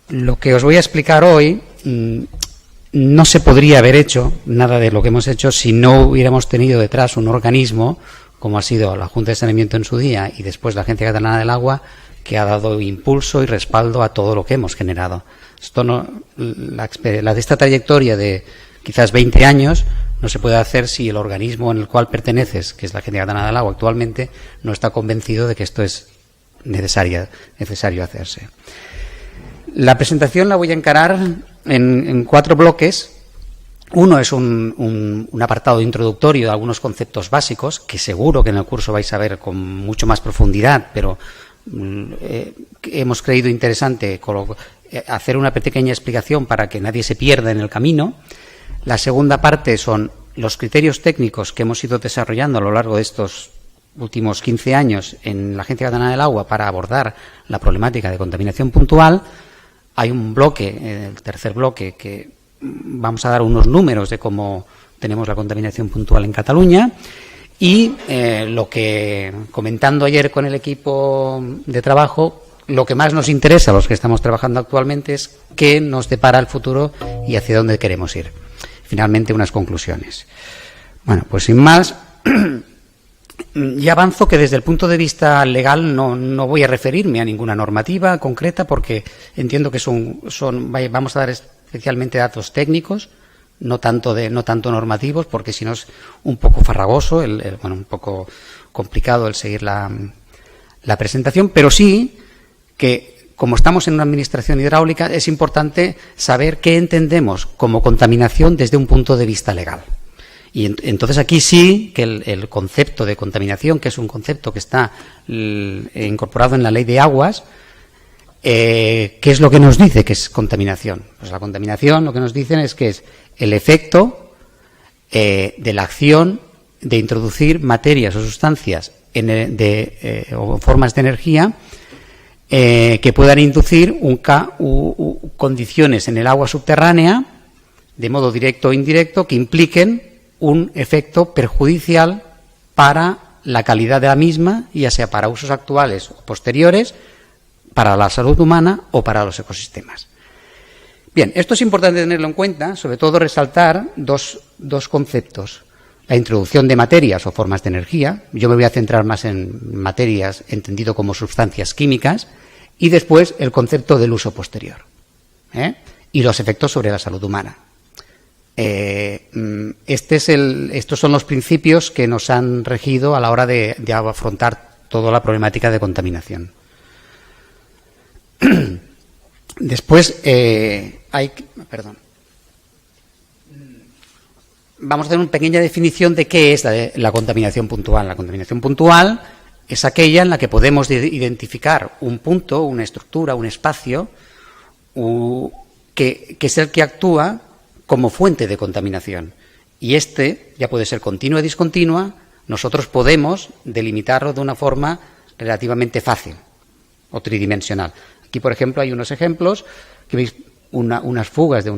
Lo que os voy a explicar hoy no se podría haber hecho, nada de lo que hemos hecho, si no hubiéramos tenido detrás un organismo, como ha sido la Junta de Saneamiento en su día y después la Agencia Catalana del Agua, que ha dado impulso y respaldo a todo lo que hemos generado. Esto de esta trayectoria de quizás 20 años no se puede hacer si el organismo en el cual perteneces, que es la Agencia Catalana del Agua actualmente, no está convencido de que esto es necesario hacerse. La presentación la voy a encarar en 4 bloques. Uno es un apartado introductorio de algunos conceptos básicos, que seguro que en el curso vais a ver con mucho más profundidad, pero hemos creído interesante hacer una pequeña explicación para que nadie se pierda en el camino. La segunda parte son los criterios técnicos que hemos ido desarrollando a lo largo de estos últimos 15 años en la Agencia Catalana del Agua para abordar la problemática de contaminación puntual. Hay un bloque, el tercer bloque, que vamos a dar unos números de cómo tenemos la contaminación puntual en Cataluña y lo que, comentando ayer con el equipo de trabajo, lo que más nos interesa a los que estamos trabajando actualmente es qué nos depara el futuro y hacia dónde queremos ir. Finalmente, unas conclusiones. Bueno, pues sin más, ya avanzo que desde el punto de vista legal no voy a referirme a ninguna normativa concreta porque entiendo que vamos a dar especialmente datos técnicos, no tanto normativos, porque si no es un poco farragoso, un poco complicado el seguir la presentación, pero sí que, como estamos en una administración hidráulica, es importante saber qué entendemos como contaminación desde un punto de vista legal. Y entonces aquí sí que el concepto de contaminación, que es un concepto que está incorporado en la Ley de Aguas, ¿qué es lo que nos dice que es contaminación? Pues la contaminación lo que nos dicen es que es el efecto de la acción de introducir materias o sustancias o formas de energía que puedan inducir condiciones en el agua subterránea, de modo directo o indirecto, que impliquen un efecto perjudicial para la calidad de la misma, ya sea para usos actuales o posteriores, para la salud humana o para los ecosistemas. Bien, esto es importante tenerlo en cuenta, sobre todo resaltar dos conceptos. La introducción de materias o formas de energía. Yo me voy a centrar más en materias entendido como sustancias químicas, y después el concepto del uso posterior y los efectos sobre la salud humana. Estos son los principios que nos han regido a la hora de afrontar toda la problemática de contaminación. Después vamos a hacer una pequeña definición de qué es la contaminación puntual. La contaminación puntual es aquella en la que podemos identificar un punto, una estructura, un espacio, que es el que actúa como fuente de contaminación. Y ya puede ser continua o discontinua, nosotros podemos delimitarlo de una forma relativamente fácil o tridimensional. Aquí, por ejemplo, hay unos ejemplos, que veis unas fugas de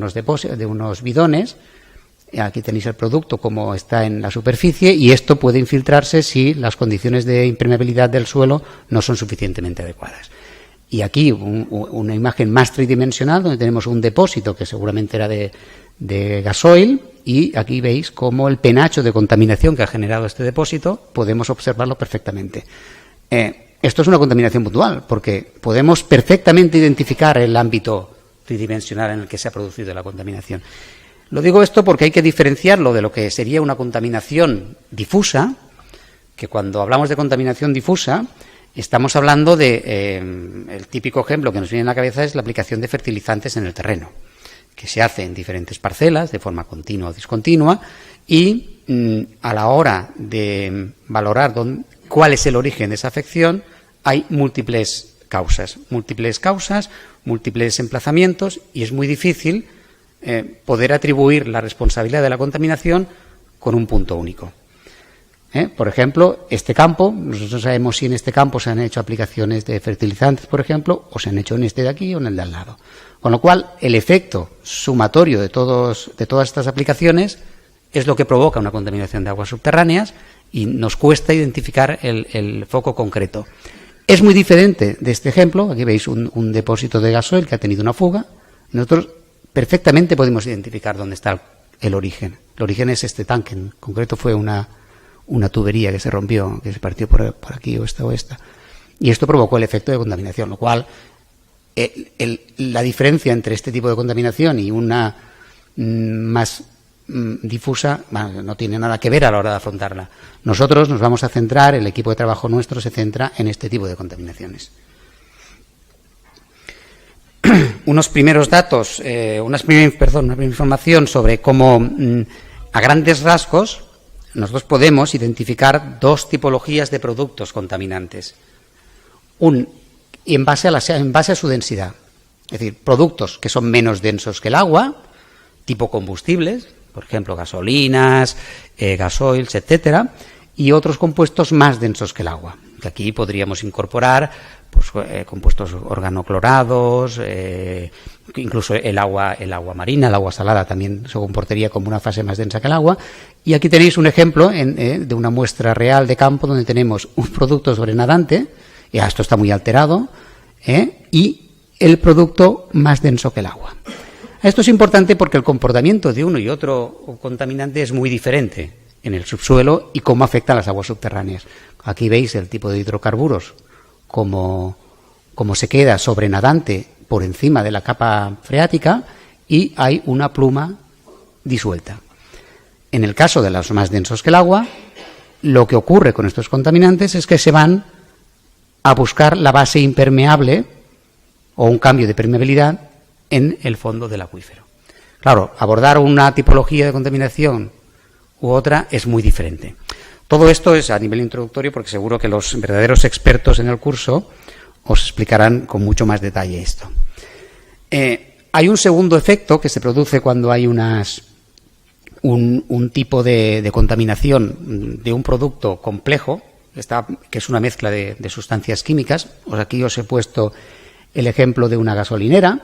unos bidones. Aquí tenéis el producto como está en la superficie y esto puede infiltrarse si las condiciones de impermeabilidad del suelo no son suficientemente adecuadas. Y aquí una imagen más tridimensional donde tenemos un depósito que seguramente era de gasoil y aquí veis cómo el penacho de contaminación que ha generado este depósito podemos observarlo perfectamente. Esto es una contaminación puntual porque podemos perfectamente identificar el ámbito tridimensional en el que se ha producido la contaminación. Lo digo esto porque hay que diferenciarlo de lo que sería una contaminación difusa, que cuando hablamos de contaminación difusa estamos hablando el típico ejemplo que nos viene a la cabeza es la aplicación de fertilizantes en el terreno, que se hace en diferentes parcelas de forma continua o discontinua y a la hora de valorar cuál es el origen de esa afección hay múltiples causas, múltiples emplazamientos y es muy difícil poder atribuir la responsabilidad de la contaminación con un punto único. Por ejemplo, este campo, nosotros no sabemos si en este campo se han hecho aplicaciones de fertilizantes, por ejemplo, o se han hecho en este de aquí o en el de al lado. Con lo cual, el efecto sumatorio de todas estas aplicaciones es lo que provoca una contaminación de aguas subterráneas y nos cuesta identificar el foco concreto. Es muy diferente de este ejemplo. Aquí veis un depósito de gasoil que ha tenido una fuga. Nosotros perfectamente podemos identificar dónde está el origen. El origen es este tanque. En concreto fue una tubería que se rompió, que se partió por aquí o esta. Y esto provocó el efecto de contaminación, lo cual la diferencia entre este tipo de contaminación y una más difusa no tiene nada que ver a la hora de afrontarla. Nosotros nos vamos a centrar, el equipo de trabajo nuestro se centra en este tipo de contaminaciones. Unos primeros datos, una primera información sobre cómo, a grandes rasgos, nosotros podemos identificar dos tipologías de productos contaminantes. En base a su densidad. Es decir, productos que son menos densos que el agua, tipo combustibles, por ejemplo, gasolinas, gasoils, etcétera, y otros compuestos más densos que el agua. Que aquí podríamos incorporar compuestos organoclorados, incluso el agua marina, el agua salada también se comportaría como una fase más densa que el agua. Y aquí tenéis un ejemplo de una muestra real de campo donde tenemos un producto sobrenadante, ya esto está muy alterado, y el producto más denso que el agua. Esto es importante porque el comportamiento de uno y otro contaminante es muy diferente en el subsuelo y cómo afecta a las aguas subterráneas. Aquí veis el tipo de hidrocarburos, como se queda sobrenadante por encima de la capa freática y hay una pluma disuelta. En el caso de los más densos que el agua, lo que ocurre con estos contaminantes es que se van a buscar la base impermeable o un cambio de permeabilidad en el fondo del acuífero. Claro, abordar una tipología de contaminación u otra es muy diferente. Todo esto es a nivel introductorio porque seguro que los verdaderos expertos en el curso os explicarán con mucho más detalle esto. Hay un segundo efecto que se produce cuando hay un tipo de contaminación de un producto complejo, que es una mezcla de sustancias químicas. Aquí os he puesto el ejemplo de una gasolinera.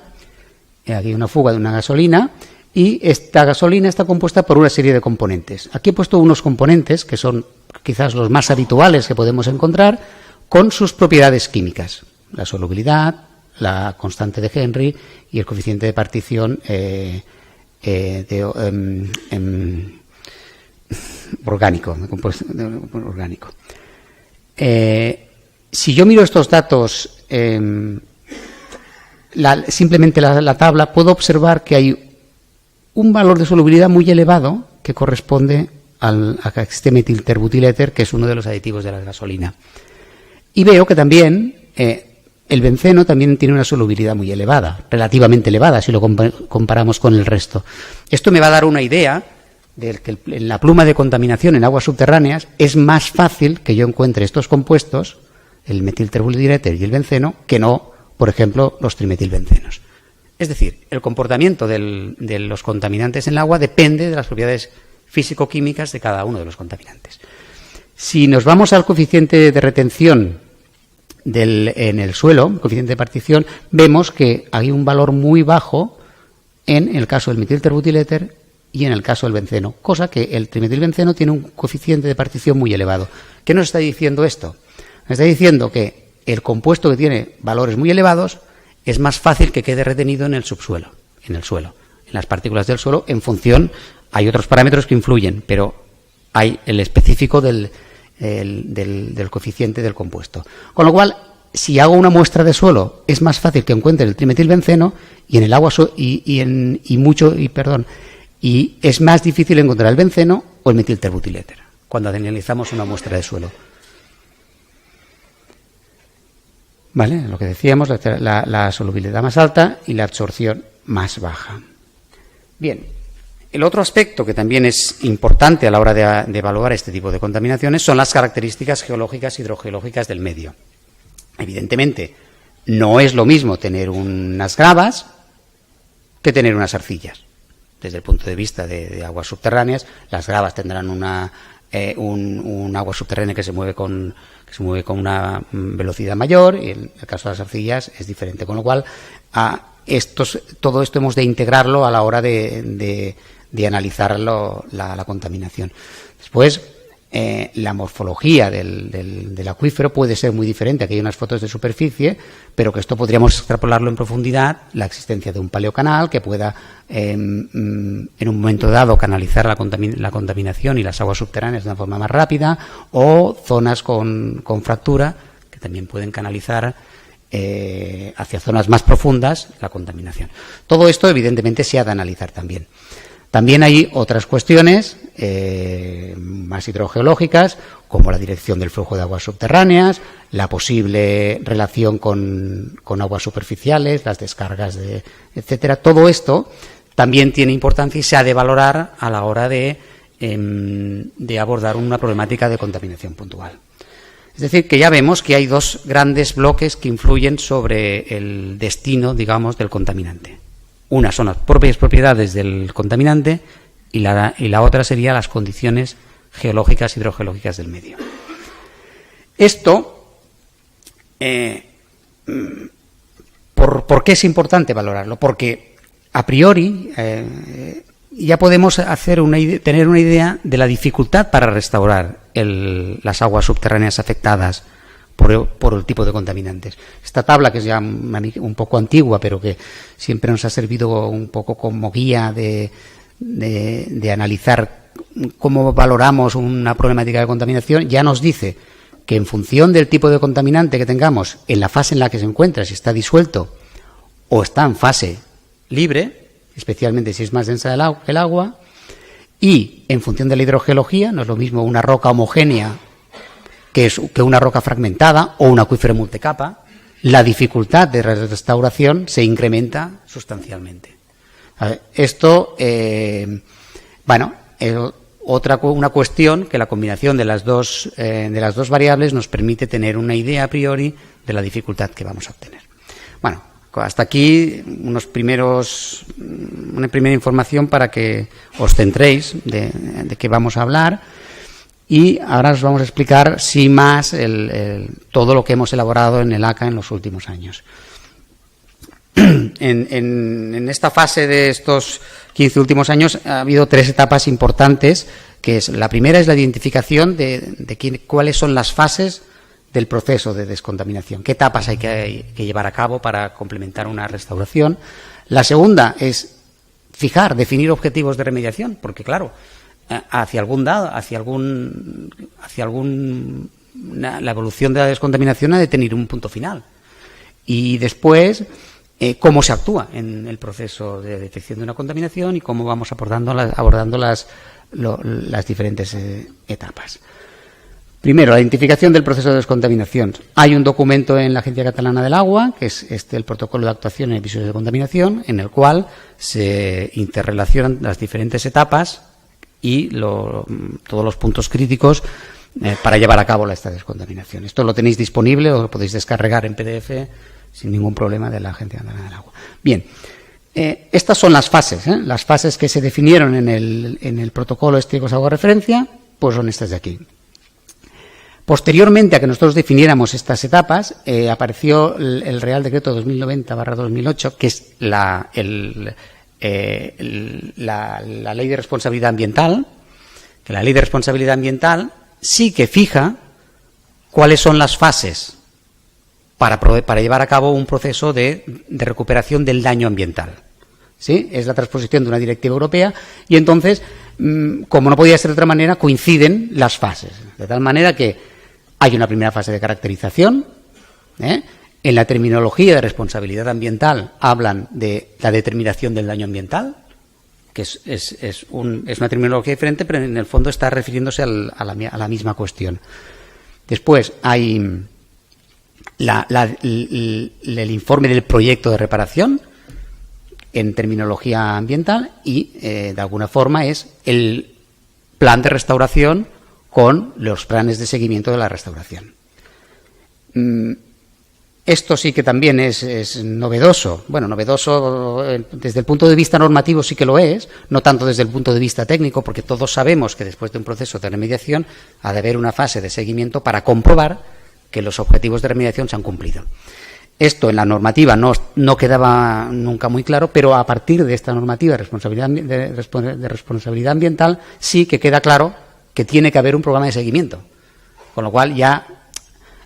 Aquí hay una fuga de una gasolina y esta gasolina está compuesta por una serie de componentes. Aquí he puesto unos componentes que son quizás los más habituales que podemos encontrar con sus propiedades químicas. La solubilidad, la constante de Henry y el coeficiente de partición orgánico. Si yo miro estos datos, simplemente la tabla, puedo observar que hay un valor de solubilidad muy elevado que corresponde a este metilterbutiléter, que es uno de los aditivos de la gasolina. Y veo que también el benceno también tiene una solubilidad muy elevada, relativamente elevada, si lo comparamos con el resto. Esto me va a dar una idea de que en la pluma de contaminación en aguas subterráneas es más fácil que yo encuentre estos compuestos, el metilterbutiléter y el benceno, que no, por ejemplo, los trimetilbencenos. Es decir, el comportamiento de los contaminantes en el agua depende de las propiedades físico-químicas de cada uno de los contaminantes. Si nos vamos al coeficiente de retención en el suelo, coeficiente de partición, vemos que hay un valor muy bajo en el caso del metilterbutiléter y en el caso del benceno, cosa que el trimetilbenceno tiene un coeficiente de partición muy elevado. ¿Qué nos está diciendo esto? Nos está diciendo que el compuesto que tiene valores muy elevados es más fácil que quede retenido en el subsuelo, en el suelo, en las partículas del suelo, en función, hay otros parámetros que influyen, pero hay el específico del coeficiente del compuesto. Con lo cual, si hago una muestra de suelo, es más fácil que encuentre el trimetilbenceno y en el agua y es más difícil encontrar el benceno o el metilterbutiléter cuando analizamos una muestra de suelo. ¿Vale? Lo que decíamos, la solubilidad más alta y la absorción más baja. Bien, el otro aspecto que también es importante a la hora de evaluar este tipo de contaminaciones son las características geológicas y hidrogeológicas del medio. Evidentemente, no es lo mismo tener unas gravas que tener unas arcillas. Desde el punto de vista de aguas subterráneas, las gravas tendrán un agua subterránea que se mueve con una velocidad mayor, y en el caso de las arcillas es diferente, con lo cual todo esto hemos de integrarlo a la hora de analizar la contaminación. Después, la morfología del acuífero puede ser muy diferente. Aquí hay unas fotos de superficie, pero que esto podríamos extrapolarlo en profundidad, la existencia de un paleocanal que pueda en un momento dado canalizar la contaminación y las aguas subterráneas de una forma más rápida, o zonas con fractura que también pueden canalizar hacia zonas más profundas la contaminación. Todo esto evidentemente se ha de analizar también. También hay otras cuestiones más hidrogeológicas, como la dirección del flujo de aguas subterráneas, la posible relación con aguas superficiales, las descargas, etcétera. Todo esto también tiene importancia y se ha de valorar a la hora de abordar una problemática de contaminación puntual. Es decir, que ya vemos que hay dos grandes bloques que influyen sobre el destino, digamos, del contaminante. Una son las propias propiedades del contaminante y la otra sería las condiciones geológicas, hidrogeológicas del medio. Esto, ¿por qué es importante valorarlo? Porque a priori ya podemos tener una idea de la dificultad para restaurar las aguas subterráneas afectadas por el tipo de contaminantes. Esta tabla, que es ya un poco antigua, pero que siempre nos ha servido un poco como guía de analizar cómo valoramos una problemática de contaminación, ya nos dice que en función del tipo de contaminante que tengamos, en la fase en la que se encuentra, si está disuelto o está en fase libre, especialmente si es más densa el agua, y en función de la hidrogeología, no es lo mismo una roca homogénea que una roca fragmentada o un acuífero multicapa, la dificultad de restauración se incrementa sustancialmente. Esto, una cuestión que la combinación de las dos variables nos permite tener una idea a priori de la dificultad que vamos a obtener. Bueno, hasta aquí una primera información para que os centréis de qué vamos a hablar. Y ahora os vamos a explicar, sin más, todo lo que hemos elaborado en el ACA en los últimos años. En esta fase de estos 15 últimos años ha habido 3 etapas importantes, que es: la primera es la identificación de cuáles son las fases del proceso de descontaminación, qué etapas hay que llevar a cabo para complementar una restauración. La segunda es definir objetivos de remediación, porque claro, la evolución de la descontaminación ha de tener un punto final. Y después, cómo se actúa en el proceso de detección de una contaminación y cómo vamos abordando las diferentes etapas. Primero, la identificación del proceso de descontaminación. Hay un documento en la Agencia Catalana del Agua, que es el protocolo de actuación en episodios de contaminación, en el cual se interrelacionan las diferentes etapas y todos los puntos críticos para llevar a cabo esta descontaminación. Esto lo tenéis disponible o lo podéis descargar en PDF sin ningún problema de la Agencia Catalana del Agua. Bien, estas son las fases que se definieron en el protocolo que os hago referencia, pues son estas de aquí. Posteriormente a que nosotros definiéramos estas etapas, apareció el Real Decreto 2090/2008, que es la Ley de Responsabilidad Ambiental, que la Ley de Responsabilidad Ambiental sí que fija cuáles son las fases para llevar a cabo un proceso de recuperación del daño ambiental. ¿Sí? Es la transposición de una directiva europea y entonces, como no podía ser de otra manera, coinciden las fases. De tal manera que hay una primera fase de caracterización. En la terminología de responsabilidad ambiental hablan de la determinación del daño ambiental, que es una terminología diferente, pero en el fondo está refiriéndose a la misma cuestión. Después hay el informe del proyecto de reparación en terminología ambiental y, de alguna forma, es el plan de restauración con los planes de seguimiento de la restauración. Esto sí que también es novedoso. Bueno, novedoso desde el punto de vista normativo sí que lo es, no tanto desde el punto de vista técnico, porque todos sabemos que después de un proceso de remediación ha de haber una fase de seguimiento para comprobar que los objetivos de remediación se han cumplido. Esto en la normativa no quedaba nunca muy claro, pero a partir de esta normativa de responsabilidad ambiental sí que queda claro que tiene que haber un programa de seguimiento. Con lo cual ya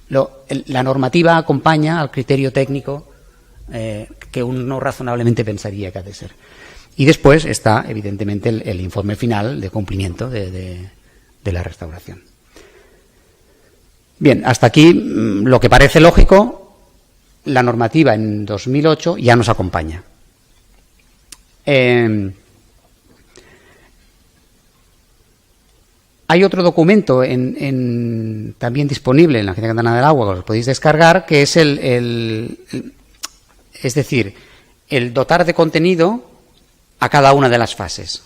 la normativa acompaña al criterio técnico que uno razonablemente pensaría que ha de ser. Y después está, evidentemente, el informe final de cumplimiento de la restauración. Bien, hasta aquí lo que parece lógico, la normativa en 2008 ya nos acompaña. Hay otro documento también disponible en la Agencia Catalana del Agua, que os podéis descargar, que es es decir, el dotar de contenido a cada una de las fases.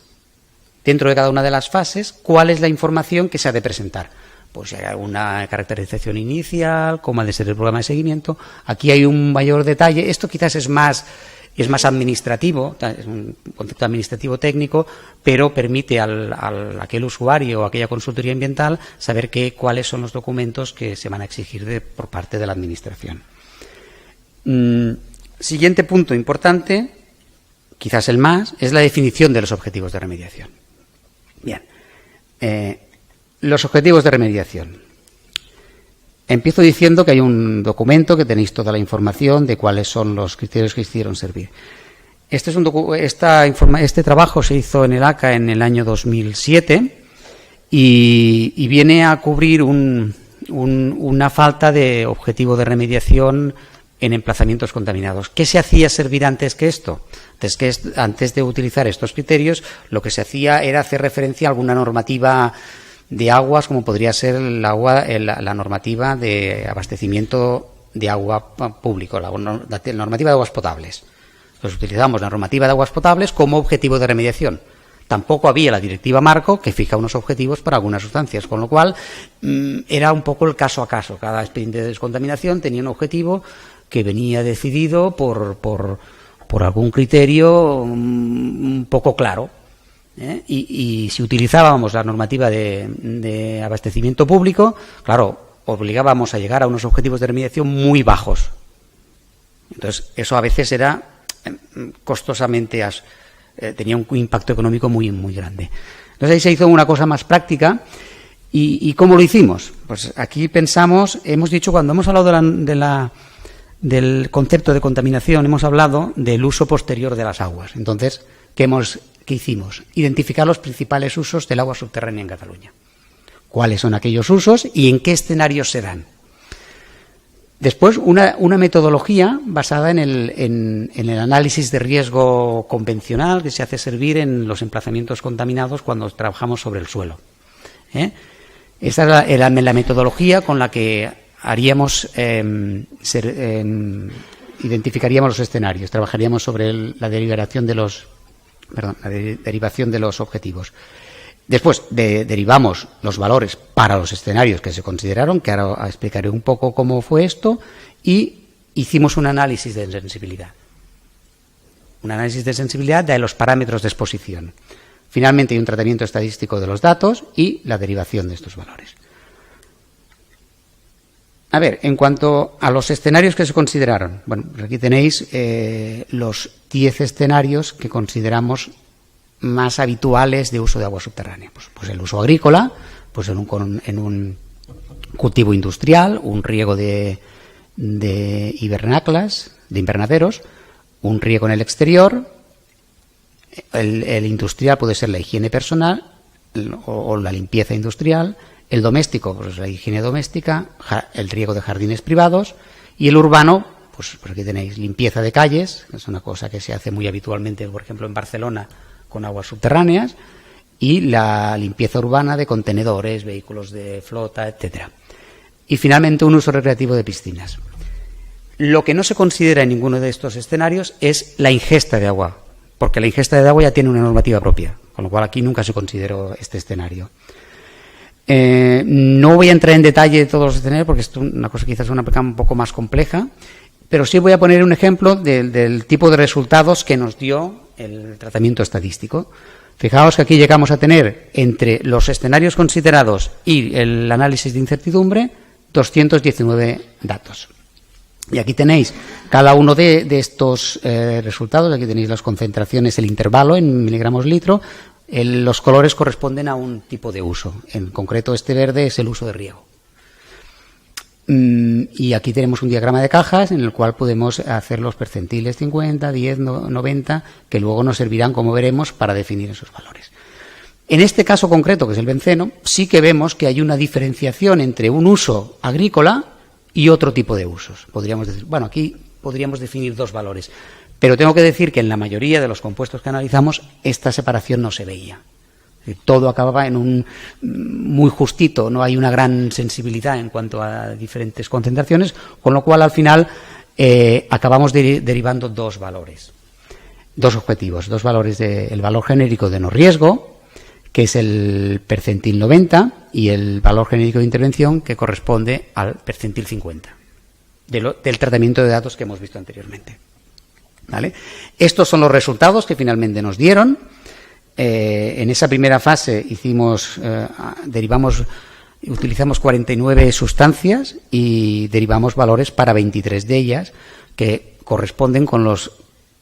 Dentro de cada una de las fases, ¿cuál es la información que se ha de presentar? Pues si hay alguna caracterización inicial, cómo ha de ser el programa de seguimiento. Aquí hay un mayor detalle. Esto quizás es más administrativo, es un concepto administrativo técnico, pero permite a aquel usuario o aquella consultoría ambiental saber cuáles son los documentos que se van a exigir por parte de la administración. Siguiente punto importante, quizás el más, es la definición de los objetivos de remediación. Bien, los objetivos de remediación. Empiezo diciendo que hay un documento que tenéis toda la información de cuáles son los criterios que hicieron servir. Este trabajo se hizo en el ACA en el año 2007 y viene a cubrir una falta de objetivo de remediación en emplazamientos contaminados. ¿Qué se hacía servir antes que esto? Antes de utilizar estos criterios, lo que se hacía era hacer referencia a alguna normativa de aguas, como podría ser la normativa de abastecimiento de agua público, la normativa de aguas potables. Entonces utilizamos la normativa de aguas potables como objetivo de remediación. Tampoco había la directiva marco que fija unos objetivos para algunas sustancias, con lo cual era un poco el caso a caso. Cada expediente de descontaminación tenía un objetivo que venía decidido por algún criterio un poco claro. Y si utilizábamos la normativa de abastecimiento público, claro, obligábamos a llegar a unos objetivos de remediación muy bajos. Entonces, eso a veces era costosamente, tenía un impacto económico muy, muy grande. Entonces, ahí se hizo una cosa más práctica. ¿Y cómo lo hicimos? Pues aquí hemos dicho, cuando hemos hablado del concepto de contaminación, hemos hablado del uso posterior de las aguas. Entonces, ¿qué hicimos? Identificar los principales usos del agua subterránea en Cataluña. ¿Cuáles son aquellos usos y en qué escenarios se dan? Después, una metodología basada en el análisis de riesgo convencional que se hace servir en los emplazamientos contaminados cuando trabajamos sobre el suelo. Esta es la metodología con la que identificaríamos los escenarios, trabajaríamos sobre la derivación de los objetivos. Después derivamos los valores para los escenarios que se consideraron, que ahora explicaré un poco cómo fue esto, y hicimos un análisis de sensibilidad. Un análisis de sensibilidad de los parámetros de exposición. Finalmente hay un tratamiento estadístico de los datos y la derivación de estos valores. A ver, en cuanto a los escenarios que se consideraron, bueno, pues aquí tenéis los 10 escenarios que consideramos más habituales de uso de agua subterránea. Pues el uso agrícola, pues en un cultivo industrial, un riego de invernaderos, un riego en el exterior, el industrial puede ser la higiene personal o la limpieza industrial, el doméstico, pues la higiene doméstica, el riego de jardines privados, y el urbano, pues aquí tenéis limpieza de calles, que es una cosa que se hace muy habitualmente, por ejemplo, en Barcelona, con aguas subterráneas, y la limpieza urbana de contenedores, vehículos de flota, etcétera. Y finalmente un uso recreativo de piscinas. Lo que no se considera en ninguno de estos escenarios es la ingesta de agua, porque la ingesta de agua ya tiene una normativa propia, con lo cual aquí nunca se consideró este escenario. No voy a entrar en detalle de todos los escenarios porque esto es una cosa quizás un poco más compleja, pero sí voy a poner un ejemplo del tipo de resultados que nos dio el tratamiento estadístico. Fijaos que aquí llegamos a tener entre los escenarios considerados y el análisis de incertidumbre 219 datos. Y aquí tenéis cada uno de estos resultados, aquí tenéis las concentraciones, el intervalo en miligramos litro, Los colores corresponden a un tipo de uso. En concreto, este verde es el uso de riego. Y aquí tenemos un diagrama de cajas en el cual podemos hacer los percentiles 50, 10, 90, que luego nos servirán, como veremos, para definir esos valores. En este caso concreto, que es el benceno, sí que vemos que hay una diferenciación entre un uso agrícola y otro tipo de usos. Podríamos decir, bueno, aquí podríamos definir dos valores, pero tengo que decir que en la mayoría de los compuestos que analizamos esta separación no se veía. Todo acababa en un muy justito, no hay una gran sensibilidad en cuanto a diferentes concentraciones, con lo cual al final acabamos derivando dos valores, dos objetivos, dos valores del valor genérico de no riesgo, que es el percentil 90, y el valor genérico de intervención, que corresponde al percentil 50, del tratamiento de datos que hemos visto anteriormente. ¿Vale? Estos son los resultados que finalmente nos dieron. En esa primera fase utilizamos 49 sustancias y derivamos valores para 23 de ellas, que corresponden con los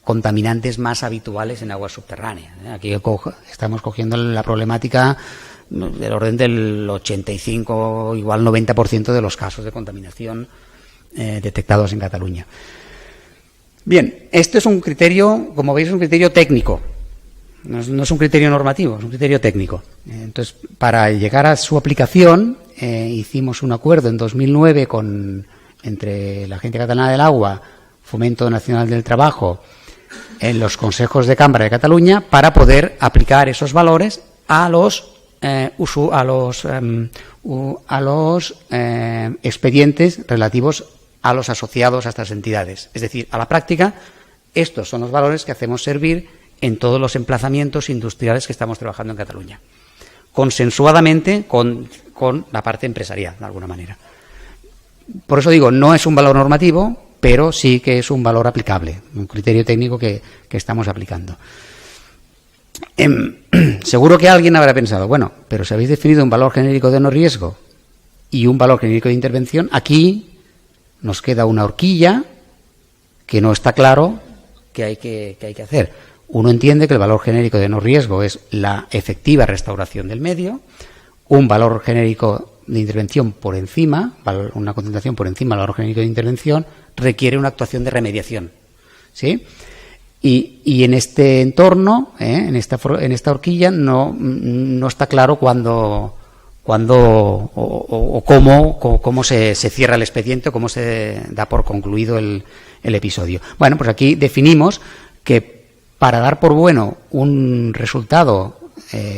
contaminantes más habituales en agua subterránea. Aquí estamos cogiendo la problemática del orden del 85, igual 90% de los casos de contaminación detectados en Cataluña. Bien, este es un criterio, como veis, es un criterio técnico. No es un criterio normativo, es un criterio técnico. Entonces, para llegar a su aplicación, hicimos un acuerdo en 2009 entre la Agencia Catalana del Agua, Fomento Nacional del Trabajo, en los consejos de Cámara de Cataluña, para poder aplicar esos valores a los expedientes relativos a los asociados a estas entidades. Es decir, a la práctica, estos son los valores que hacemos servir en todos los emplazamientos industriales que estamos trabajando en Cataluña, consensuadamente con la parte empresarial, de alguna manera. Por eso digo, no es un valor normativo, pero sí que es un valor aplicable, un criterio técnico que estamos aplicando. Seguro que alguien habrá pensado, bueno, pero si habéis definido un valor genérico de no riesgo y un valor genérico de intervención, aquí nos queda una horquilla que no está claro que hay que hacer. Uno entiende que el valor genérico de no riesgo es la efectiva restauración del medio, un valor genérico de intervención por encima, una concentración por encima del valor genérico de intervención, requiere una actuación de remediación, ¿sí? Y en este entorno, en esta horquilla, no está claro cuándo o cómo se cierra el expediente, o cómo se da por concluido el episodio. Bueno, pues aquí definimos que para dar por bueno un resultado,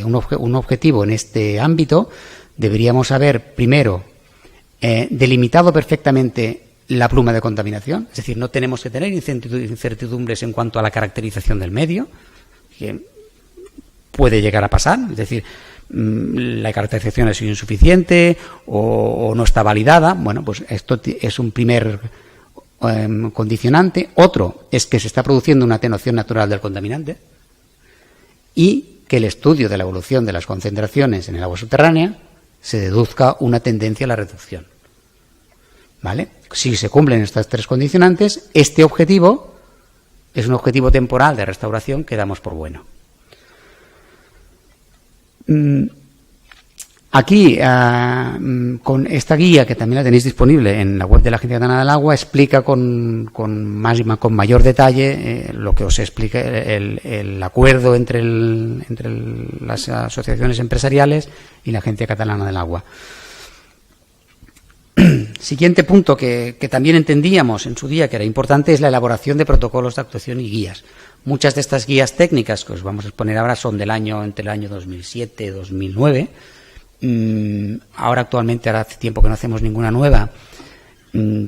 un objetivo en este ámbito, deberíamos haber primero delimitado perfectamente la pluma de contaminación, es decir, no tenemos que tener incertidumbres en cuanto a la caracterización del medio, que puede llegar a pasar, es decir, la caracterización ha sido insuficiente o no está validada. Bueno, pues esto es un primer condicionante. Otro es que se está produciendo una atenuación natural del contaminante y que el estudio de la evolución de las concentraciones en el agua subterránea se deduzca una tendencia a la reducción. ¿Vale? Si se cumplen estas tres condicionantes, este objetivo es un objetivo temporal de restauración que damos por bueno. Aquí, con esta guía, que también la tenéis disponible en la web de la Agencia Catalana del Agua, explica con mayor detalle lo que os explica el acuerdo entre las asociaciones empresariales y la Agencia Catalana del Agua. Siguiente punto que también entendíamos en su día que era importante es la elaboración de protocolos de actuación y guías. Muchas de estas guías técnicas que os vamos a exponer ahora son entre el año 2007 y 2009. Ahora actualmente hace tiempo que no hacemos ninguna nueva,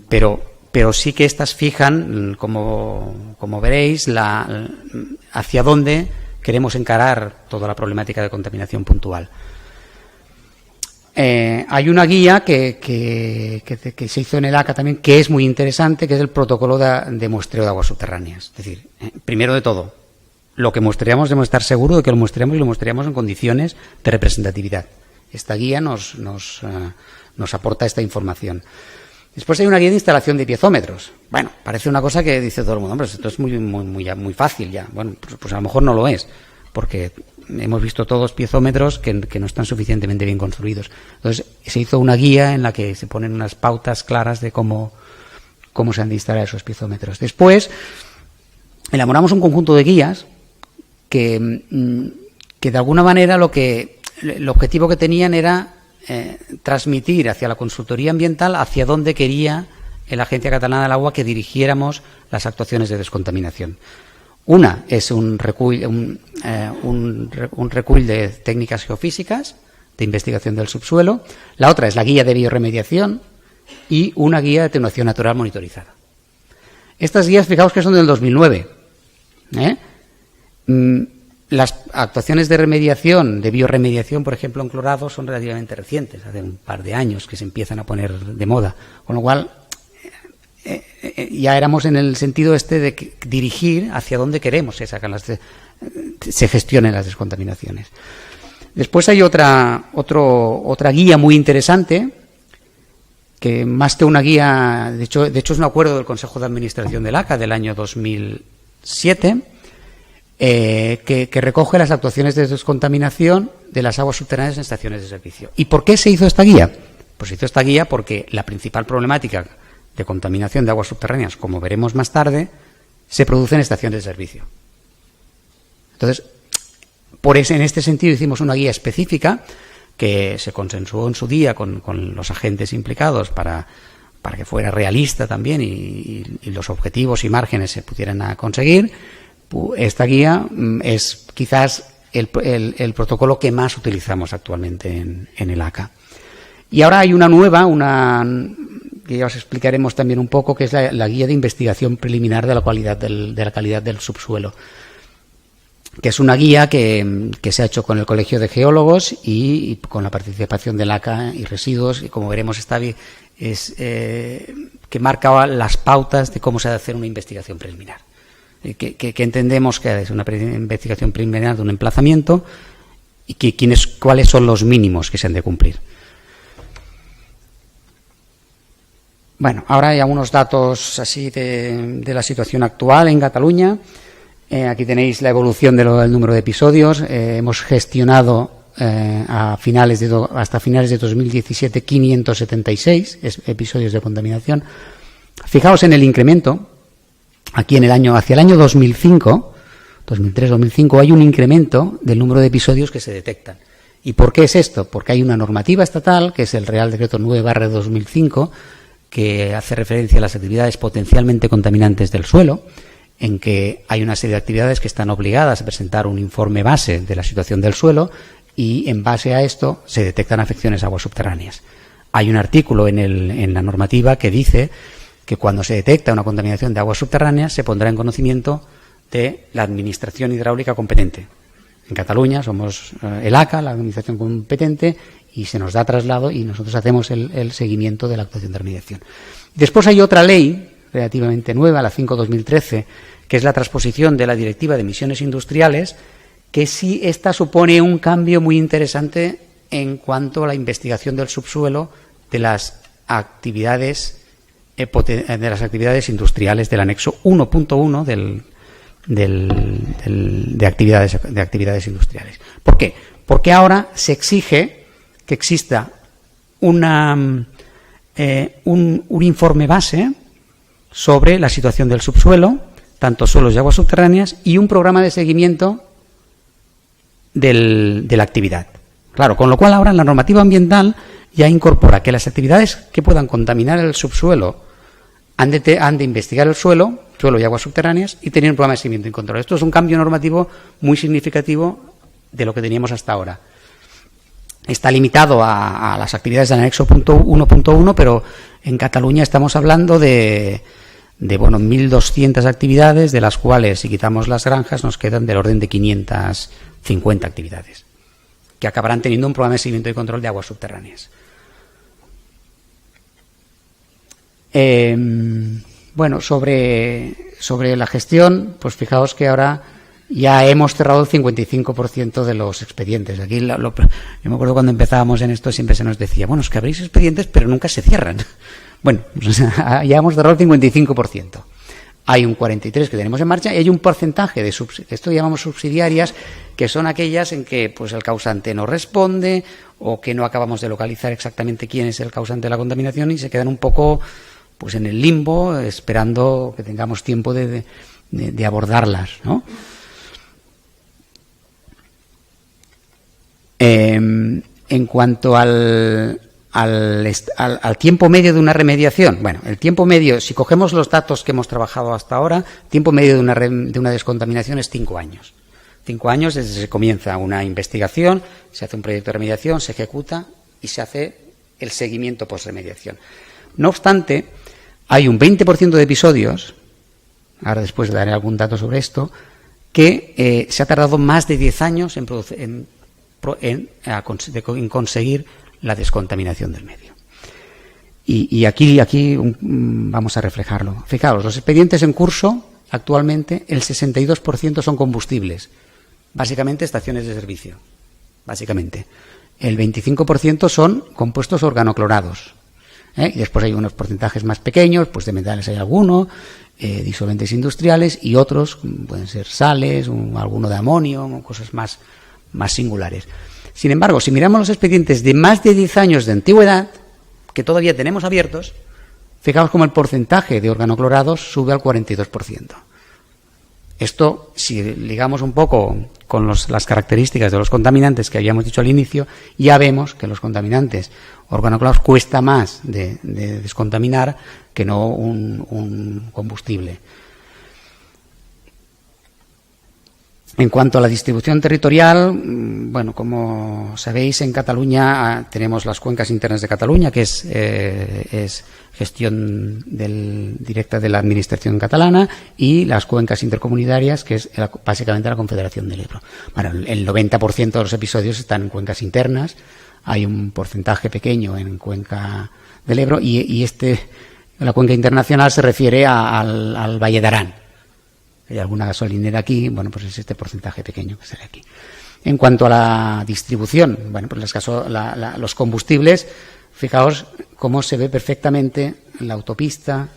pero sí que estas fijan, como veréis, hacia dónde queremos encarar toda la problemática de contaminación puntual. Hay una guía que se hizo en el ACA también, que es muy interesante, que es el protocolo de muestreo de aguas subterráneas. Es decir, primero de todo, lo que muestreamos debemos estar seguros de que lo muestreamos y lo muestreamos en condiciones de representatividad. Esta guía nos aporta esta información. Después hay una guía de instalación de piezómetros. Bueno, parece una cosa que dice todo el mundo, hombre, esto es muy fácil ya. Bueno, pues a lo mejor no lo es, porque hemos visto todos piezómetros que no están suficientemente bien construidos. Entonces se hizo una guía en la que se ponen unas pautas claras de cómo se han de instalar esos piezómetros. Después elaboramos un conjunto de guías que de alguna manera el objetivo que tenían era transmitir hacia la consultoría ambiental hacia dónde quería la Agencia Catalana del Agua que dirigiéramos las actuaciones de descontaminación. Una es un recull de técnicas geofísicas de investigación del subsuelo. La otra es la guía de biorremediación y una guía de atenuación natural monitorizada. Estas guías, fijaos que son del 2009. Las actuaciones de remediación, de biorremediación, por ejemplo, en clorados, son relativamente recientes, hace un par de años que se empiezan a poner de moda, con lo cual ya éramos en el sentido de dirigir hacia dónde queremos se gestionen las descontaminaciones. Después hay otra guía muy interesante, que más que una guía, de hecho es un acuerdo del Consejo de Administración del ACA del año 2007, que recoge las actuaciones de descontaminación de las aguas subterráneas en estaciones de servicio. ¿Y por qué se hizo esta guía? Pues se hizo esta guía porque la principal problemática de contaminación de aguas subterráneas, como veremos más tarde, se produce en estaciones de servicio. Entonces, en este sentido hicimos una guía específica que se consensuó en su día con los agentes implicados para que fuera realista también y los objetivos y márgenes se pudieran conseguir. Esta guía es quizás el protocolo que más utilizamos actualmente en el ACA. Y ahora hay una nueva, que ya os explicaremos también un poco, que es la guía de investigación preliminar de la calidad del subsuelo, que es una guía que se ha hecho con el Colegio de Geólogos y con la participación del ACA y Residuos, y como veremos que marca las pautas de cómo se ha de hacer una investigación preliminar. Que entendemos que es una investigación preliminar de un emplazamiento y cuáles son los mínimos que se han de cumplir. Bueno, ahora hay algunos datos así de la situación actual en Cataluña. Aquí tenéis la evolución del número de episodios. Hemos gestionado hasta finales de 2017 576 episodios de contaminación. Fijaos en el incremento. Aquí hacia el año 2003-2005 hay un incremento del número de episodios que se detectan. ¿Y por qué es esto? Porque hay una normativa estatal, que es el Real Decreto 9/2005, que hace referencia a las actividades potencialmente contaminantes del suelo, en que hay una serie de actividades que están obligadas a presentar un informe base de la situación del suelo y en base a esto se detectan afecciones a aguas subterráneas. Hay un artículo en la normativa que dice que cuando se detecta una contaminación de aguas subterráneas se pondrá en conocimiento de la administración hidráulica competente. En Cataluña somos el ACA, la administración competente, y se nos da traslado y nosotros hacemos el seguimiento de la actuación de remediación. Después hay otra ley relativamente nueva, la 5/2013, que es la transposición de la Directiva de Emisiones Industriales, que sí esta supone un cambio muy interesante en cuanto a la investigación del subsuelo de las actividades industriales del anexo 1.1 de actividades industriales. ¿Por qué? Porque ahora se exige que exista un informe base sobre la situación del subsuelo, tanto suelos y aguas subterráneas, y un programa de seguimiento de la actividad. Claro, con lo cual ahora la normativa ambiental ya incorpora que las actividades que puedan contaminar el subsuelo han de investigar el suelo y aguas subterráneas y tener un programa de seguimiento y control. Esto es un cambio normativo muy significativo de lo que teníamos hasta ahora. Está limitado a las actividades del anexo 1.1, pero en Cataluña estamos hablando de 1.200 actividades, de las cuales, si quitamos las granjas, nos quedan del orden de 550 actividades, que acabarán teniendo un programa de seguimiento y control de aguas subterráneas. Sobre la gestión, pues fijaos que ahora ya hemos cerrado el 55% de los expedientes. Aquí yo me acuerdo cuando empezábamos en esto siempre se nos decía, bueno, es que abrís expedientes pero nunca se cierran. Bueno, pues ya hemos cerrado el 55%. hay un 43% que tenemos en marcha y hay un porcentaje de esto llamamos subsidiarias, que son aquellas en que pues el causante no responde o que no acabamos de localizar exactamente quién es el causante de la contaminación y se quedan un poco pues en el limbo esperando que tengamos tiempo de abordarlas, ¿no? En cuanto al tiempo medio de una remediación, bueno, el tiempo medio, si cogemos los datos que hemos trabajado hasta ahora, el tiempo medio de una descontaminación es 5 años. 5 años desde que se comienza una investigación, se hace un proyecto de remediación, se ejecuta y se hace el seguimiento post-remediación. No obstante, hay un 20% de episodios, ahora después daré algún dato sobre esto, que se ha tardado más de 10 años en conseguir la descontaminación del medio. Y aquí vamos a reflejarlo. Fijaos, los expedientes en curso, actualmente, el 62% son combustibles, básicamente estaciones de servicio, básicamente. El 25% son compuestos organoclorados. Y después hay unos porcentajes más pequeños, pues de metales hay alguno, disolventes industriales y otros, pueden ser sales, alguno de amonio, cosas más singulares. Sin embargo, si miramos los expedientes de más de 10 años de antigüedad, que todavía tenemos abiertos, fijaos cómo el porcentaje de organoclorados sube al 42%. Esto, si ligamos un poco con las características de los contaminantes que habíamos dicho al inicio, ya vemos que los contaminantes organoclorados cuesta más de descontaminar que no un combustible. En cuanto a la distribución territorial, bueno, como sabéis, en Cataluña tenemos las cuencas internas de Cataluña, que es gestión directa de la Administración catalana, y las cuencas intercomunitarias, que es básicamente la Confederación del Ebro. Bueno, el 90% de los episodios están en cuencas internas, hay un porcentaje pequeño en cuenca del Ebro, y la cuenca internacional se refiere al Valle de Arán. Hay alguna gasolinera aquí, bueno, pues es este porcentaje pequeño que sale aquí. En cuanto a la distribución, bueno, pues los combustibles, fijaos cómo se ve perfectamente la autopista,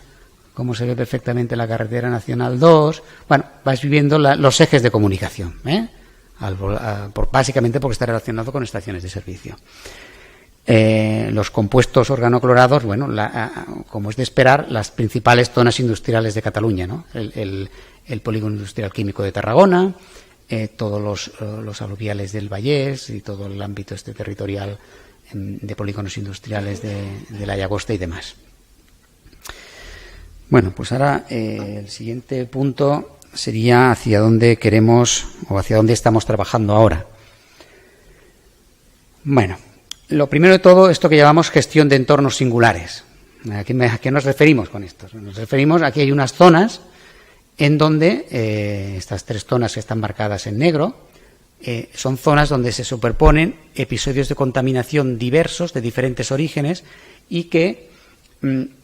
cómo se ve perfectamente la carretera nacional 2, bueno, vais viviendo los ejes de comunicación, básicamente porque está relacionado con estaciones de servicio. Los compuestos organoclorados, bueno, como es de esperar, las principales zonas industriales de Cataluña, ¿no? El polígono industrial químico de Tarragona, todos los aluviales del Vallés y todo el ámbito territorial de polígonos industriales de la Llagosta y demás. Bueno, pues ahora el siguiente punto sería hacia dónde queremos o hacia dónde estamos trabajando ahora. Bueno, lo primero de todo, esto que llamamos gestión de entornos singulares. ¿A qué nos referimos con esto? Nos referimos, aquí hay unas zonas en donde, estas 3 zonas que están marcadas en negro, son zonas donde se superponen episodios de contaminación diversos, de diferentes orígenes, y que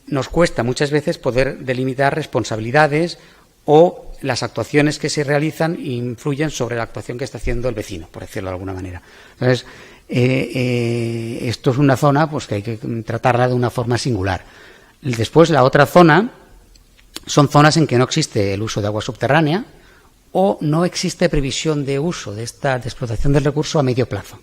nos cuesta muchas veces poder delimitar responsabilidades o las actuaciones que se realizan influyen sobre la actuación que está haciendo el vecino, por decirlo de alguna manera. Entonces, esto es una zona pues que hay que tratarla de una forma singular. Después, la otra zona son zonas en que no existe el uso de agua subterránea o no existe previsión de uso de explotación del recurso a medio plazo.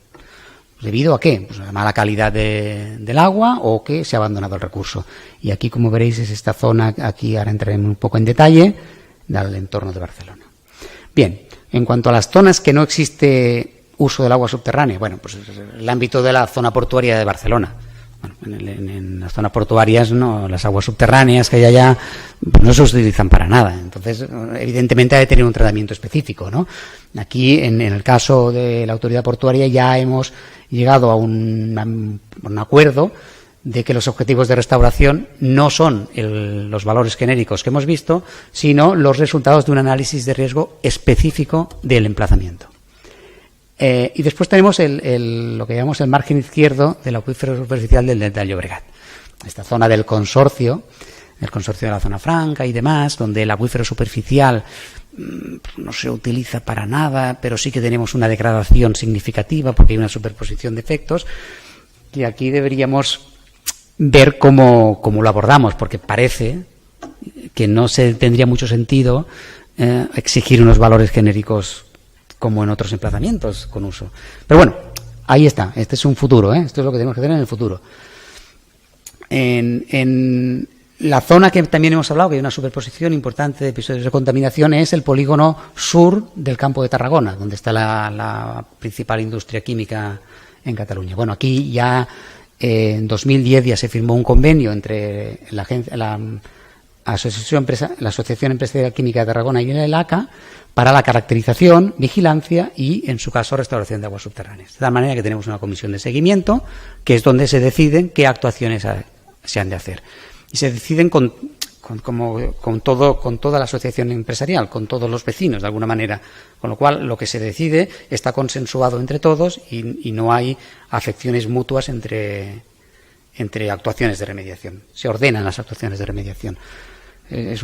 ¿Debido a qué? Pues a la mala calidad del agua o que se ha abandonado el recurso. Y aquí, como veréis, es esta zona, aquí ahora entraremos un poco en detalle, del entorno de Barcelona. Bien, en cuanto a las zonas que no existe uso del agua subterránea, bueno, pues el ámbito de la zona portuaria de Barcelona. Bueno, en las zonas portuarias, no, las aguas subterráneas que hay allá pues no se utilizan para nada. Entonces, evidentemente, ha de tener un tratamiento específico, ¿no? Aquí, en el caso de la autoridad portuaria, ya hemos llegado a un acuerdo de que los objetivos de restauración no son los valores genéricos que hemos visto, sino los resultados de un análisis de riesgo específico del emplazamiento. Y después tenemos lo que llamamos el margen izquierdo del acuífero superficial del Delta del Llobregat. Esta zona del consorcio de la zona franca y demás, donde el acuífero superficial no se utiliza para nada, pero sí que tenemos una degradación significativa porque hay una superposición de efectos, que aquí deberíamos ver cómo lo abordamos, porque parece que no tendría mucho sentido exigir unos valores genéricos como en otros emplazamientos con uso. Pero bueno, ahí está, este es un futuro, esto es lo que tenemos que hacer en el futuro. En la zona que también hemos hablado, que hay una superposición importante de episodios de contaminación, es el polígono sur del campo de Tarragona, donde está la principal industria química en Cataluña. Bueno, aquí ya en 2010 ya se firmó un convenio entre la Asociación Empresarial Química de Tarragona y el ACA para la caracterización, vigilancia y, en su caso, restauración de aguas subterráneas. De tal manera que tenemos una comisión de seguimiento, que es donde se deciden qué actuaciones se han de hacer. Y se deciden con toda la asociación empresarial, con todos los vecinos, de alguna manera. Con lo cual, lo que se decide está consensuado entre todos y no hay afecciones mutuas entre actuaciones de remediación. Se ordenan las actuaciones de remediación. Ha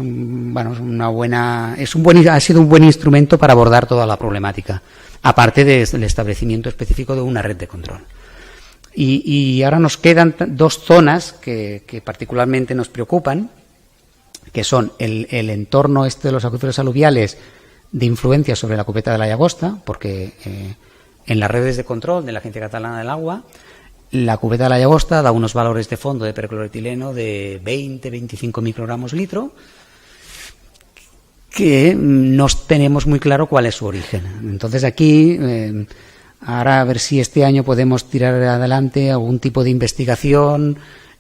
sido un buen instrumento para abordar toda la problemática, aparte del establecimiento específico de una red de control. Y ahora nos quedan dos zonas que particularmente nos preocupan, que son el entorno de los acuíferos aluviales de influencia sobre la cubeta de la Llagosta, porque en las redes de control de la Agencia Catalana del Agua, la cubeta de la Llagosta da unos valores de fondo de percloretileno de 20-25 microgramos litro, que no tenemos muy claro cuál es su origen. Entonces aquí, ahora a ver si este año podemos tirar adelante algún tipo de investigación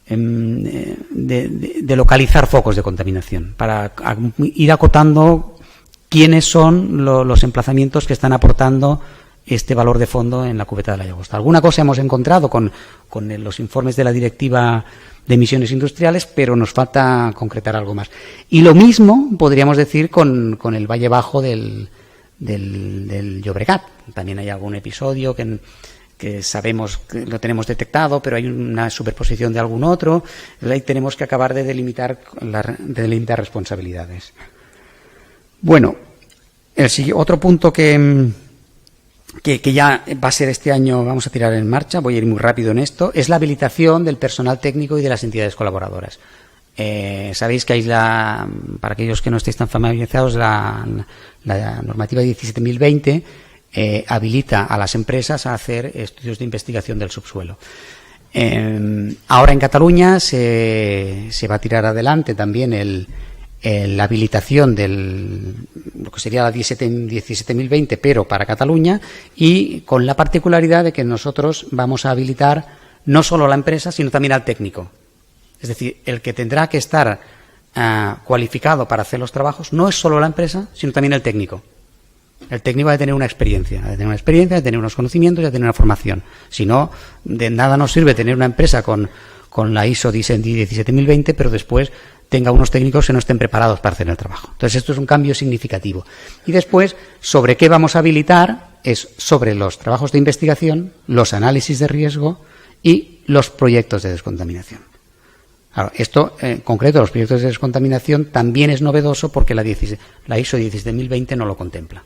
de localizar focos de contaminación, para ir acotando quiénes son los emplazamientos que están aportando este valor de fondo en la cubeta de la Llagosta. Alguna cosa hemos encontrado con los informes de la Directiva de Emisiones Industriales, pero nos falta concretar algo más. Y lo mismo podríamos decir con el Valle Bajo del Llobregat. También hay algún episodio que sabemos que lo tenemos detectado, pero hay una superposición de algún otro. Ahí tenemos que acabar de delimitar responsabilidades. Bueno, otro punto que ya va a ser este año, vamos a tirar en marcha, voy a ir muy rápido en esto, es la habilitación del personal técnico y de las entidades colaboradoras. Sabéis que hay para aquellos que no estéis tan familiarizados, la normativa 17.020 habilita a las empresas a hacer estudios de investigación del subsuelo. Ahora en Cataluña se va a tirar adelante también la habilitación lo que sería la 17.020, pero para Cataluña, y con la particularidad de que nosotros vamos a habilitar no solo a la empresa, sino también al técnico. Es decir, el que tendrá que estar cualificado para hacer los trabajos no es solo la empresa, sino también el técnico. El técnico ha de tener una experiencia, ha de tener unos conocimientos y ha de tener una formación. Si no, de nada nos sirve tener una empresa con la ISO 17.020, pero después tenga unos técnicos que no estén preparados para hacer el trabajo. Entonces, esto es un cambio significativo. Y después, ¿sobre qué vamos a habilitar? Es sobre los trabajos de investigación, los análisis de riesgo y los proyectos de descontaminación. Claro, esto, en concreto, los proyectos de descontaminación también es novedoso porque la ISO 17.020 no lo contempla.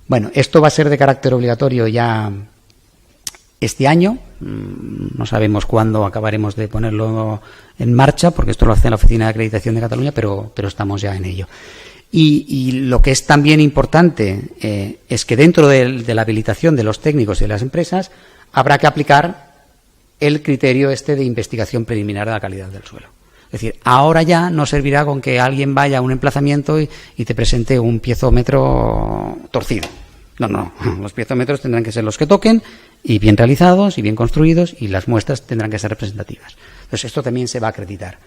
Bueno, esto va a ser de carácter obligatorio ya este año. No sabemos cuándo acabaremos de ponerlo en marcha, porque esto lo hace la Oficina de Acreditación de Cataluña, pero estamos ya en ello. Y lo que es también importante es que dentro de la habilitación de los técnicos y de las empresas habrá que aplicar el criterio de investigación preliminar de la calidad del suelo. Es decir, ahora ya no servirá con que alguien vaya a un emplazamiento y te presente un piezómetro torcido. No. Los piezómetros tendrán que ser los que toquen, y bien realizados y bien construidos, y las muestras tendrán que ser representativas. Entonces, esto también se va a acreditar.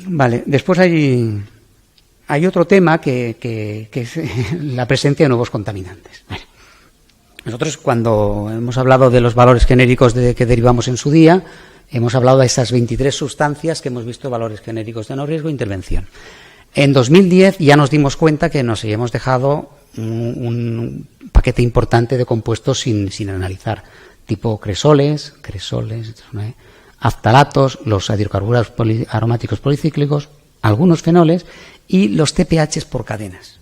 Vale, después hay otro tema que es la presencia de nuevos contaminantes. Vale. Nosotros, cuando hemos hablado de los valores genéricos que derivamos en su día, hemos hablado de esas 23 sustancias que hemos visto valores genéricos de no riesgo e intervención. En 2010 ya nos dimos cuenta que nos habíamos dejado un paquete importante de compuestos sin analizar, tipo cresoles, aftalatos, los hidrocarburos aromáticos policíclicos, algunos fenoles y los TPH por cadenas.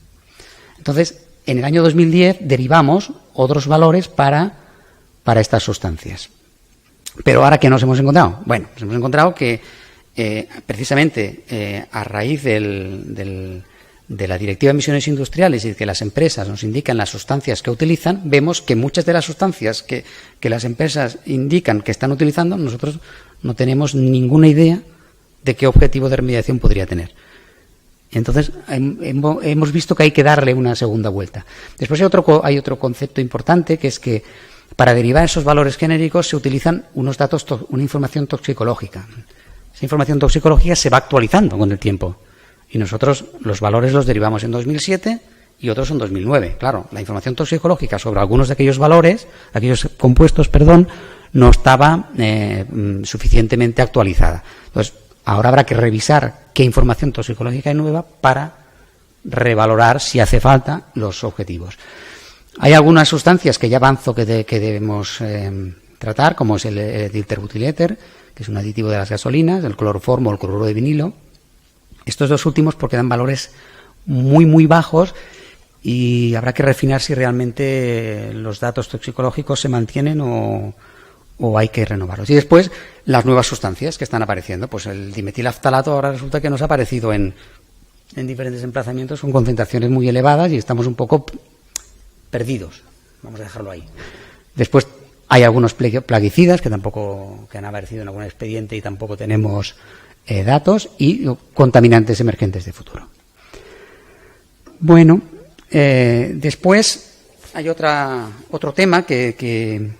Entonces, en el año 2010 derivamos otros valores para estas sustancias. Pero ahora, ¿qué nos hemos encontrado? Bueno, nos hemos encontrado que precisamente a raíz de la Directiva de Emisiones Industriales y de que las empresas nos indican las sustancias que utilizan, vemos que muchas de las sustancias que las empresas indican que están utilizando, nosotros no tenemos ninguna idea de qué objetivo de remediación podría tener. Entonces, hemos visto que hay que darle una segunda vuelta. Después hay otro concepto importante, que es que para derivar esos valores genéricos se utilizan unos datos, una información toxicológica. Esa información toxicológica se va actualizando con el tiempo. Y nosotros los valores los derivamos en 2007 y otros en 2009. Claro, la información toxicológica sobre algunos de aquellos valores, aquellos compuestos, no estaba suficientemente actualizada. Entonces, ahora habrá que revisar qué información toxicológica hay nueva para revalorar, si hace falta, los objetivos. Hay algunas sustancias que ya avanzo que debemos tratar, como es el etilterbutyléter, que es un aditivo de las gasolinas, el cloroformo o el cloruro de vinilo. Estos dos últimos porque dan valores muy, muy bajos y habrá que refinar si realmente los datos toxicológicos se mantienen o hay que renovarlos. Y después, las nuevas sustancias que están apareciendo. Pues el dimetilaftalato ahora resulta que nos ha aparecido en diferentes emplazamientos con concentraciones muy elevadas y estamos un poco perdidos. Vamos a dejarlo ahí. Después hay algunos plaguicidas que han aparecido en algún expediente y tampoco tenemos datos, y contaminantes emergentes de futuro. Bueno, después hay otro tema que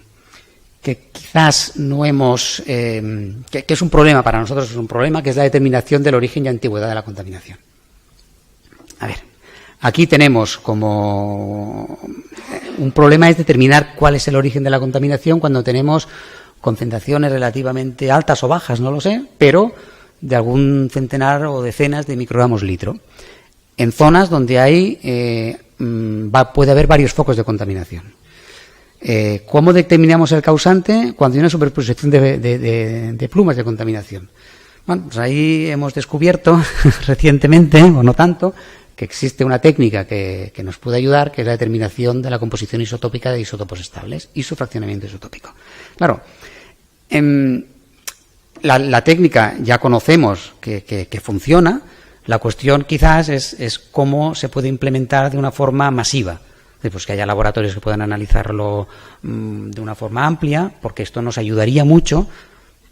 quizás no hemos, que es un problema para nosotros, es un problema, que es la determinación del origen y antigüedad de la contaminación. A ver, aquí tenemos como un problema es determinar cuál es el origen de la contaminación cuando tenemos concentraciones relativamente altas o bajas, no lo sé, pero de algún centenar o decenas de microgramos litro, en zonas donde puede haber varios focos de contaminación. ¿Cómo determinamos el causante? Cuando hay una superposición de plumas de contaminación. Bueno, pues ahí hemos descubierto recientemente, o no tanto, que existe una técnica que nos puede ayudar, que es la determinación de la composición isotópica de isótopos estables y su fraccionamiento isotópico. Claro, la técnica ya conocemos que funciona. La cuestión quizás es cómo se puede implementar de una forma masiva. Pues que haya laboratorios que puedan analizarlo de una forma amplia, porque esto nos ayudaría mucho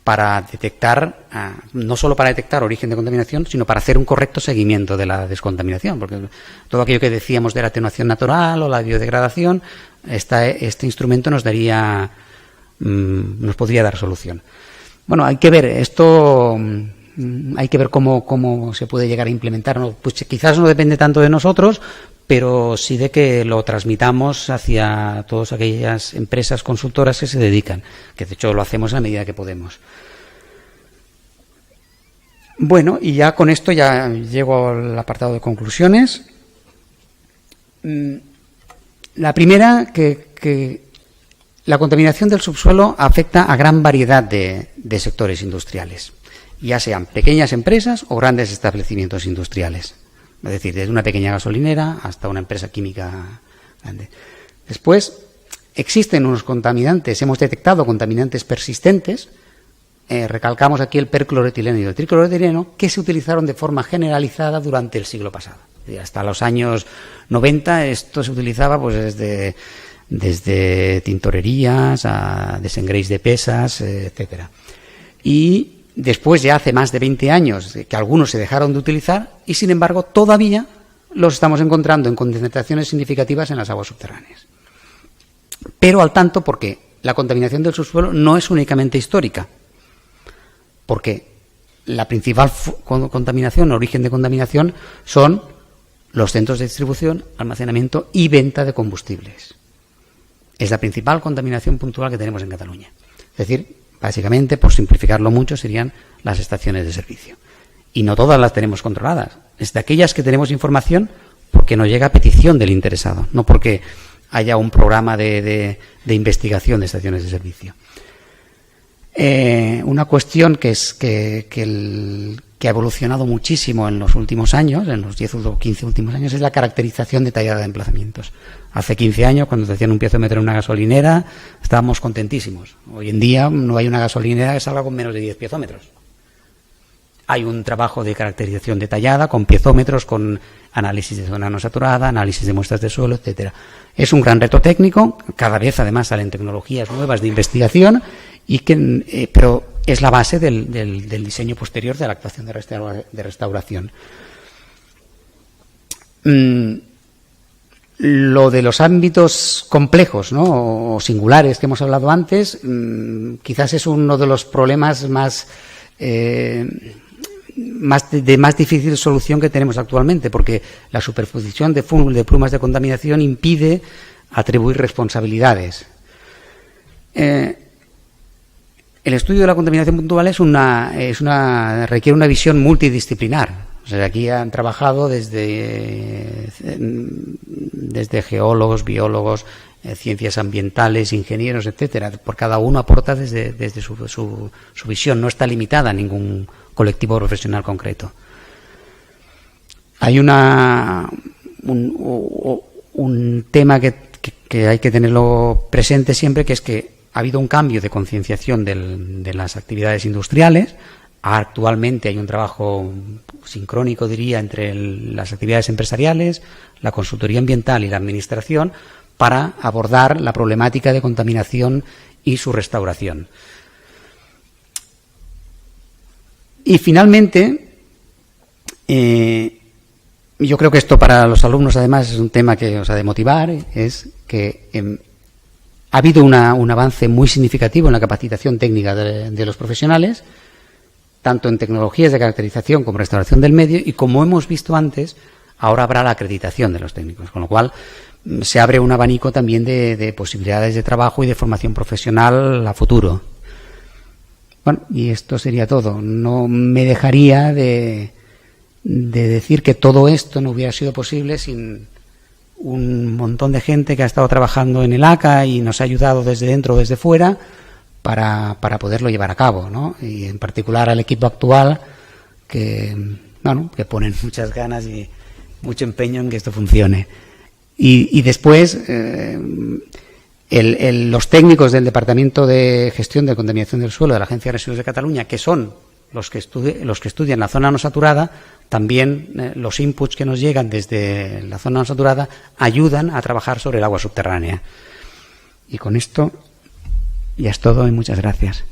para detectar, no solo para detectar origen de contaminación, sino para hacer un correcto seguimiento de la descontaminación, porque todo aquello que decíamos de la atenuación natural o la biodegradación, este instrumento nos podría dar solución. Bueno, hay que ver esto. Hay que ver cómo se puede llegar a implementar. Pues quizás no depende tanto de nosotros, pero sí de que lo transmitamos hacia todas aquellas empresas consultoras que se dedican, que de hecho lo hacemos a medida que podemos. Bueno, y ya con esto ya llego al apartado de conclusiones. La primera, que la contaminación del subsuelo afecta a gran variedad de sectores industriales, ya sean pequeñas empresas o grandes establecimientos industriales. Es decir, desde una pequeña gasolinera hasta una empresa química grande. Después, existen unos contaminantes, hemos detectado contaminantes persistentes, recalcamos aquí el percloretileno y el tricloretileno, que se utilizaron de forma generalizada durante el siglo pasado. Hasta los años 90 esto se utilizaba pues desde tintorerías a desengrés de pesas, etcétera. Y después, ya hace más de 20 años, que algunos se dejaron de utilizar y, sin embargo, todavía los estamos encontrando en concentraciones significativas en las aguas subterráneas. Pero al tanto, porque la contaminación del subsuelo no es únicamente histórica, porque la principal contaminación, origen de contaminación, son los centros de distribución, almacenamiento y venta de combustibles. Es la principal contaminación puntual que tenemos en Cataluña. Es decir, básicamente, por simplificarlo mucho, serían las estaciones de servicio. Y no todas las tenemos controladas. Es de aquellas que tenemos información porque nos llega a petición del interesado, no porque haya un programa de investigación de estaciones de servicio. Una cuestión que ha evolucionado muchísimo en los últimos años, en los 10 o 15 últimos años, es la caracterización detallada de emplazamientos. Hace 15 años, cuando te hacían un piezómetro en una gasolinera, estábamos contentísimos. Hoy en día no hay una gasolinera que salga con menos de 10 piezómetros. hay un trabajo de caracterización detallada con piezómetros, con análisis de zona no saturada, análisis de muestras de suelo, etcétera. Es un gran reto técnico, cada vez además salen tecnologías nuevas de investigación, pero es la base del diseño posterior de la actuación de restauración. Lo de los ámbitos complejos, ¿no?, o singulares que hemos hablado antes, quizás es uno de los problemas más difícil solución que tenemos actualmente, porque la superposición de plumas de contaminación impide atribuir responsabilidades. El estudio de la contaminación puntual requiere una visión multidisciplinar. O sea, aquí han trabajado desde geólogos, biólogos, ciencias ambientales, ingenieros, etcétera. Por cada uno aporta desde su visión. No está limitada a ningún colectivo profesional concreto. Hay un tema que hay que tenerlo presente siempre, que es que ha habido un cambio de concienciación de las actividades industriales. Actualmente hay un trabajo sincrónico, diría, entre las actividades empresariales, la consultoría ambiental y la administración para abordar la problemática de contaminación y su restauración. Y finalmente, yo creo que esto para los alumnos además es un tema que os ha de motivar, es que ha habido un avance muy significativo en la capacitación técnica de los profesionales, tanto en tecnologías de caracterización como restauración del medio, y como hemos visto antes, ahora habrá la acreditación de los técnicos, con lo cual se abre un abanico también de posibilidades de trabajo y de formación profesional a futuro. Bueno, y esto sería todo. No me dejaría de decir que todo esto no hubiera sido posible sin un montón de gente que ha estado trabajando en el ACA y nos ha ayudado desde dentro o desde fuera para poderlo llevar a cabo, ¿no? Y en particular al equipo actual que ponen muchas ganas y mucho empeño en que esto funcione. Y después los técnicos del Departamento de Gestión de Contaminación del Suelo de la Agencia de Residuos de Cataluña, que son los que estudian la zona no saturada, también los inputs que nos llegan desde la zona no saturada ayudan a trabajar sobre el agua subterránea. Y con esto ya es todo y muchas gracias.